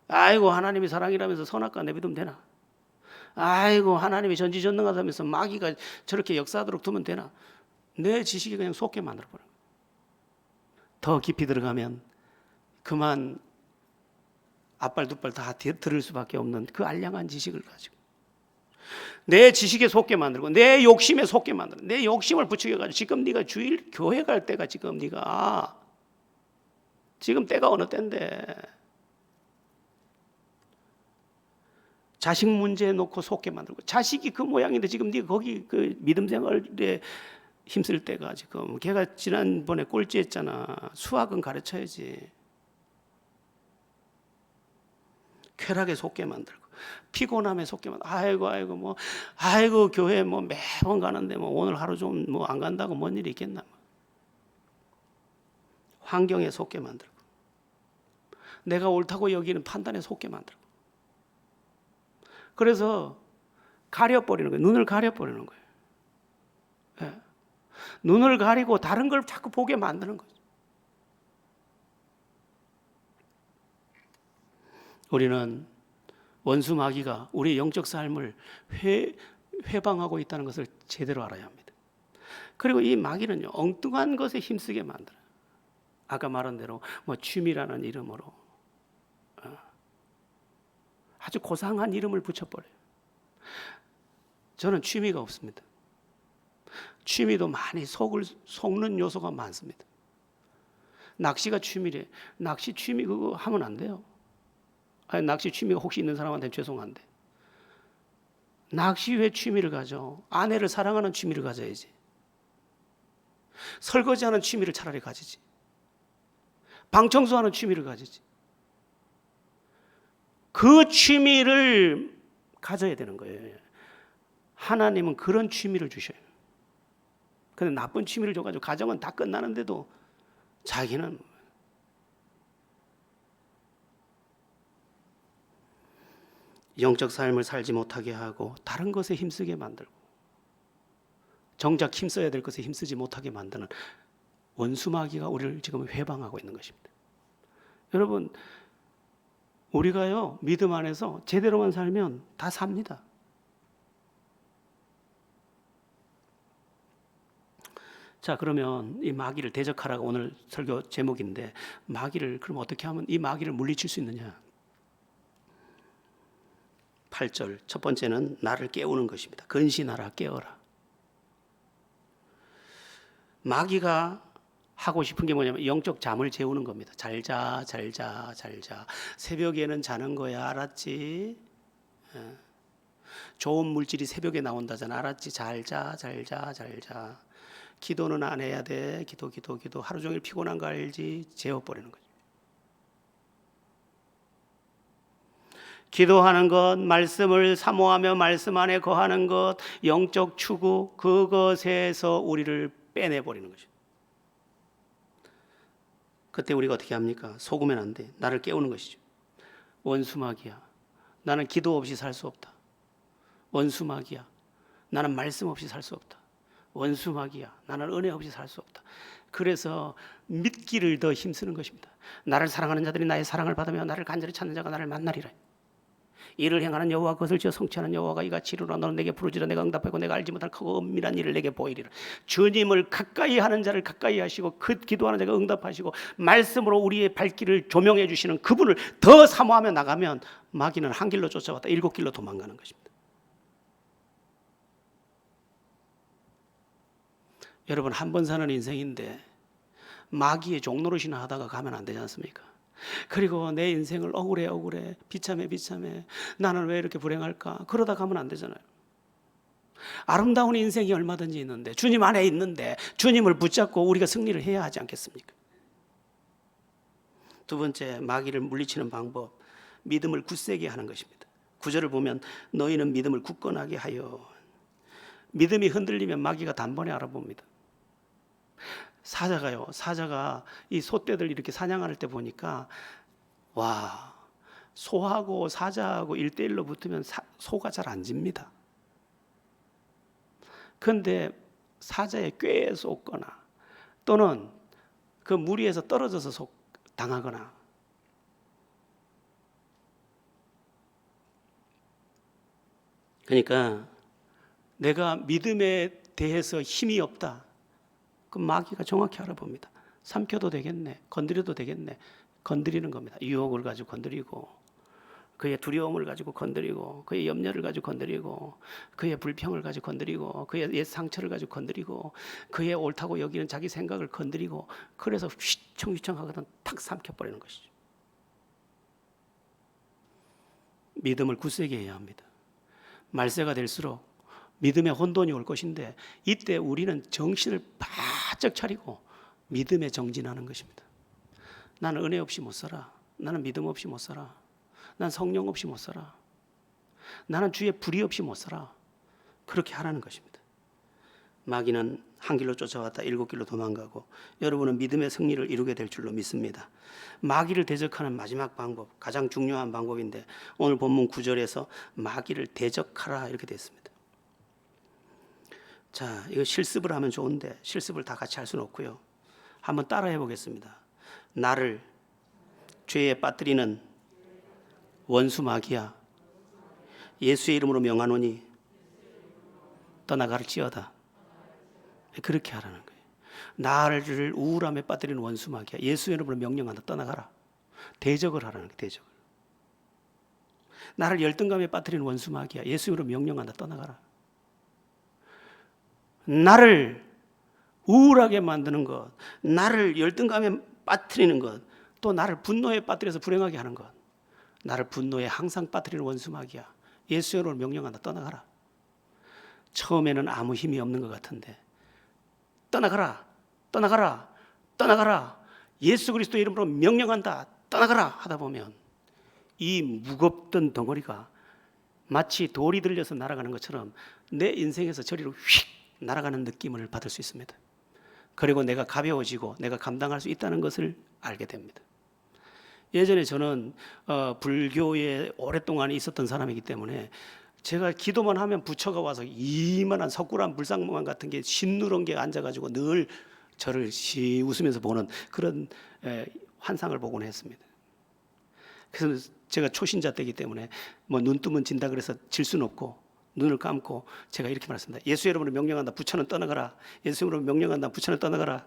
아이고, 하나님이 사랑이라면서 선악과 내비두면 되나? 아이고, 하나님이 전지전능하다면서 마귀가 저렇게 역사하도록 두면 되나? 내 지식이 그냥 속게 만들어버려요. 더 깊이 들어가면 그만 앞발 두발 다 들을 수밖에 없는 그 알량한 지식을 가지고 내 지식에 속게 만들고 내 욕심에 속게 만들고 내 욕심을 부추겨가지고 지금 네가 주일 교회 갈 때가 지금 네가 지금 때가 어느 때인데 자식 문제 놓고 속게 만들고 자식이 그 모양인데 지금 네가 거기 그 믿음 생활에 힘쓸 때가 지금 걔가 지난번에 꼴찌했잖아. 수학은 가르쳐야지. 쾌락에 속게 만들고 피곤함에 속게 만들고 아이고 교회 매번 가는데 오늘 하루 좀 안 간다고 뭔 일이 있겠나. 환경에 속게 만들고 내가 옳다고 여기는 판단에 속게 만들고 그래서 가려버리는 거예요. 눈을 가려버리는 거예요. 네. 눈을 가리고 다른 걸 자꾸 보게 만드는 거죠. 우리는 원수 마귀가 우리의 영적 삶을 회방하고 있다는 것을 제대로 알아야 합니다. 그리고 이 마귀는요, 엉뚱한 것에 힘쓰게 만들어요. 아까 말한 대로 취미라는 이름으로 아주 고상한 이름을 붙여버려요. 저는 취미가 없습니다. 취미도 많이 속는 요소가 많습니다. 낚시가 취미래. 낚시 취미 그거 하면 안 돼요. 아니, 낚시 취미가 혹시 있는 사람한테는 죄송한데 낚시 왜 취미를 가져? 아내를 사랑하는 취미를 가져야지. 설거지하는 취미를 차라리 가지지. 방 청소하는 취미를 가지지. 그 취미를 가져야 되는 거예요. 하나님은 그런 취미를 주셔요. 근데 나쁜 취미를 줘가지고 가정은 다 끝나는데도 자기는 영적 삶을 살지 못하게 하고 다른 것에 힘쓰게 만들고 정작 힘써야 될 것에 힘쓰지 못하게 만드는 원수마귀가 우리를 지금 회방하고 있는 것입니다. 여러분, 우리가요 믿음 안에서 제대로만 살면 다 삽니다. 자, 그러면 이 마귀를 대적하라가 오늘 설교 제목인데 마귀를 그럼 어떻게 하면 이 마귀를 물리칠 수 있느냐? 8절 첫 번째는 나를 깨우는 것입니다. 근신하라, 깨어라. 마귀가 하고 싶은 게 뭐냐면 영적 잠을 재우는 겁니다. 잘 자, 잘 자, 잘 자. 새벽에는 자는 거야, 알았지? 좋은 물질이 새벽에 나온다잖아, 알았지? 잘 자, 잘 자, 잘 자. 기도는 안 해야 돼. 기도. 하루 종일 피곤한 거 알지? 재워버리는 거지. 기도하는 것, 말씀을 사모하며 말씀 안에 거하는 것, 영적 추구, 그것에서 우리를 빼내버리는 거죠. 그때 우리가 어떻게 합니까? 속으면 안 돼. 나를 깨우는 것이죠. 원수마귀야. 나는 기도 없이 살 수 없다. 원수마귀야. 나는 말씀 없이 살 수 없다. 원수마귀야. 나는 은혜 없이 살 수 없다. 그래서 믿기를 더 힘쓰는 것입니다. 나를 사랑하는 자들이 나의 사랑을 받으며 나를 간절히 찾는 자가 나를 만나리라. 이를 행하는 여호와, 그것을 지어 성취하는 여호와가 이같이 이르노라. 너는 내게 부르짖어 내가 응답하고 내가 알지 못할 크고 은밀한 일을 내게 보이리라. 주님을 가까이 하는 자를 가까이 하시고 그 기도하는 자가 응답하시고 말씀으로 우리의 발길을 조명해 주시는 그분을 더 사모하며 나가면 마귀는 한 길로 쫓아왔다 7길로 도망가는 것입니다. 여러분, 한 번 사는 인생인데 마귀의 종노릇이나 하다가 가면 안 되지 않습니까? 그리고 내 인생을 억울해 비참해 나는 왜 이렇게 불행할까? 그러다 가면 안 되잖아요. 아름다운 인생이 얼마든지 있는데, 주님 안에 있는데 주님을 붙잡고 우리가 승리를 해야 하지 않겠습니까? 두 번째, 마귀를 물리치는 방법, 믿음을 굳세게 하는 것입니다. 9절을 보면 너희는 믿음을 굳건하게 하여. 믿음이 흔들리면 마귀가 단번에 알아봅니다. 사자가 이 소떼들 이렇게 사냥할 때 보니까, 와, 소하고 사자하고 1대1로 붙으면 소가 잘 안 집니다. 그런데 사자의 꾀에 쏟거나 또는 그 무리에서 떨어져서 당하거나, 그러니까 내가 믿음에 대해서 힘이 없다, 그 마귀가 정확히 알아봅니다. 삼켜도 되겠네, 건드려도 되겠네, 건드리는 겁니다. 유혹을 가지고 건드리고, 그의 두려움을 가지고 건드리고, 그의 염려를 가지고 건드리고, 그의 불평을 가지고 건드리고, 그의 옛 상처를 가지고 건드리고, 그의 옳다고 여기는 자기 생각을 건드리고, 그래서 휘청휘청 하거든 탁 삼켜버리는 것이죠. 믿음을 굳세게 해야 합니다. 말세가 될수록 믿음의 혼돈이 올 것인데, 이때 우리는 정신을 바짝 차리고 믿음에 정진하는 것입니다. 나는 은혜 없이 못 살아. 나는 믿음 없이 못 살아. 난 성령 없이 못 살아. 나는 주의 불의 없이 못 살아. 그렇게 하라는 것입니다. 마귀는 한 길로 쫓아왔다 7길로 도망가고, 여러분은 믿음의 승리를 이루게 될 줄로 믿습니다. 마귀를 대적하는 마지막 방법, 가장 중요한 방법인데, 오늘 본문 9절에서 마귀를 대적하라 이렇게 되어 있습니다. 자, 이거 실습을 하면 좋은데 실습을 다 같이 할 수는 없고요. 한번 따라해 보겠습니다. 나를 죄에 빠뜨리는 원수 마귀야, 예수의 이름으로 명하노니 떠나갈지어다. 그렇게 하라는 거예요. 나를 우울함에 빠뜨리는 원수 마귀야, 예수의 이름으로 명령한다. 떠나가라. 대적을 하라는 거예요. 대적을. 나를 열등감에 빠뜨리는 원수 마귀야, 예수의 이름으로 명령한다. 떠나가라. 나를 우울하게 만드는 것, 나를 열등감에 빠뜨리는 것, 또 나를 분노에 빠뜨려서 불행하게 하는 것, 나를 분노에 항상 빠뜨리는 원수 마귀야, 예수의 이름으로 명령한다. 떠나가라. 처음에는 아무 힘이 없는 것 같은데, 떠나가라, 떠나가라, 떠나가라, 예수 그리스도 이름으로 명령한다. 떠나가라 하다 보면 이 무겁던 덩어리가 마치 돌이 들려서 날아가는 것처럼 내 인생에서 저리로 휙 날아가는 느낌을 받을 수 있습니다. 그리고 내가 가벼워지고 내가 감당할 수 있다는 것을 알게 됩니다. 예전에 저는 불교에 오랫동안 있었던 사람이기 때문에 제가 기도만 하면 부처가 와서 이만한 석굴암 불상만 같은 게 신누런 게 앉아가지고 늘 저를 시 웃으면서 보는 그런 환상을 보곤 했습니다. 그래서 제가 초신자 때이기 때문에 뭐 눈 뜨면 진다 그래서 질 수는 없고, 눈을 감고 제가 이렇게 말했습니다. 예수 이름으로 명령한다. 부처는 떠나가라. 예수 이름으로 명령한다. 부처는 떠나가라.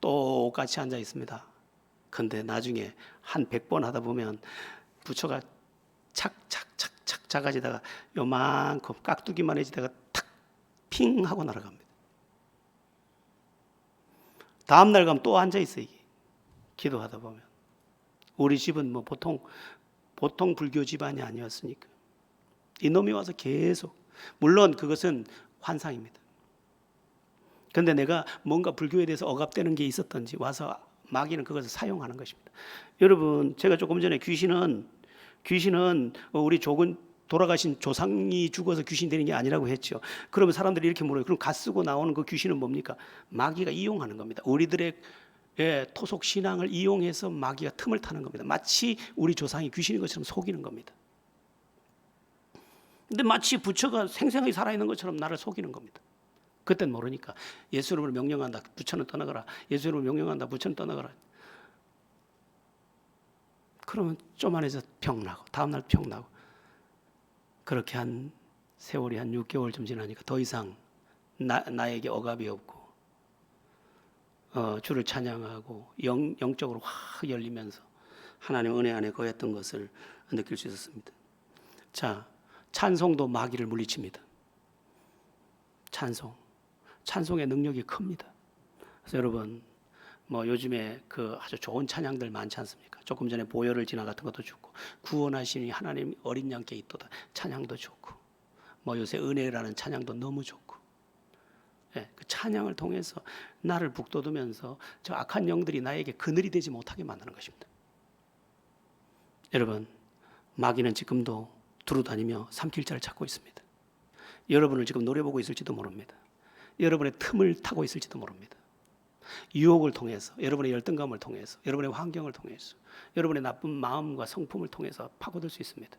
똑같이 앉아 있습니다. 근데 나중에 한 100번 하다 보면 부처가 착착착착 작아지다가 요만큼 깍두기만 해지다가 탁 핑 하고 날아갑니다. 다음 날 가면 또 앉아 있어 이게. 기도하다 보면 우리 집은 뭐 보통 불교 집안이 아니었으니까 이놈이 와서 계속, 물론 그것은 환상입니다. 그런데 내가 뭔가 불교에 대해서 억압되는 게 있었던지 와서 마귀는 그것을 사용하는 것입니다. 여러분, 제가 조금 전에 귀신은 우리 돌아가신 조상이 죽어서 귀신 되는 게 아니라고 했죠. 그러면 사람들이 이렇게 물어요. 그럼 갓 쓰고 나오는 그 귀신은 뭡니까? 마귀가 이용하는 겁니다. 우리들의 토속 신앙을 이용해서 마귀가 틈을 타는 겁니다. 마치 우리 조상이 귀신인 것처럼 속이는 겁니다. 근데 마치 부처가 생생하게 살아있는 것처럼 나를 속이는 겁니다. 그땐 모르니까 예수 이름으로 명령한다. 부처는 떠나가라. 예수 이름으로 명령한다. 부처는 떠나가라. 그러면 좀 안에서 병나고 다음날 병나고, 그렇게 한 세월이 한 6개월 좀 지나니까 더 이상 나에게 억압이 없고 주를 찬양하고 영적으로 확 열리면서 하나님의 은혜 안에 거했던 것을 느낄 수 있었습니다. 자, 찬송도 마귀를 물리칩니다. 찬송의 능력이 큽니다. 그래서 여러분, 뭐 요즘에 그 아주 좋은 찬양들 많지 않습니까? 조금 전에 보혈을 지나 같은 것도 좋고, 구원하시니 하나님 어린 양께 있도다 찬양도 좋고, 뭐 요새 은혜라는 찬양도 너무 좋고, 그 찬양을 통해서 나를 북돋으면서 저 악한 영들이 나에게 그늘이 되지 못하게 만드는 것입니다. 여러분, 마귀는 지금도 두루다니며 삼킬자를 찾고 있습니다. 여러분을 지금 노려보고 있을지도 모릅니다. 여러분의 틈을 타고 있을지도 모릅니다. 유혹을 통해서, 여러분의 열등감을 통해서, 여러분의 환경을 통해서, 여러분의 나쁜 마음과 성품을 통해서 파고들 수 있습니다.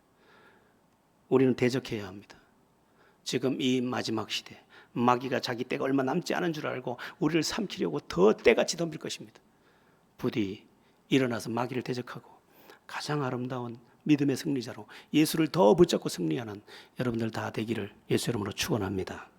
우리는 대적해야 합니다. 지금 이 마지막 시대, 마귀가 자기 때가 얼마 남지 않은 줄 알고 우리를 삼키려고 더 때같이 덤빌 것입니다. 부디 일어나서 마귀를 대적하고 가장 아름다운 믿음의 승리자로 예수를 더 붙잡고 승리하는 여러분들 다 되기를 예수 이름으로 축원합니다.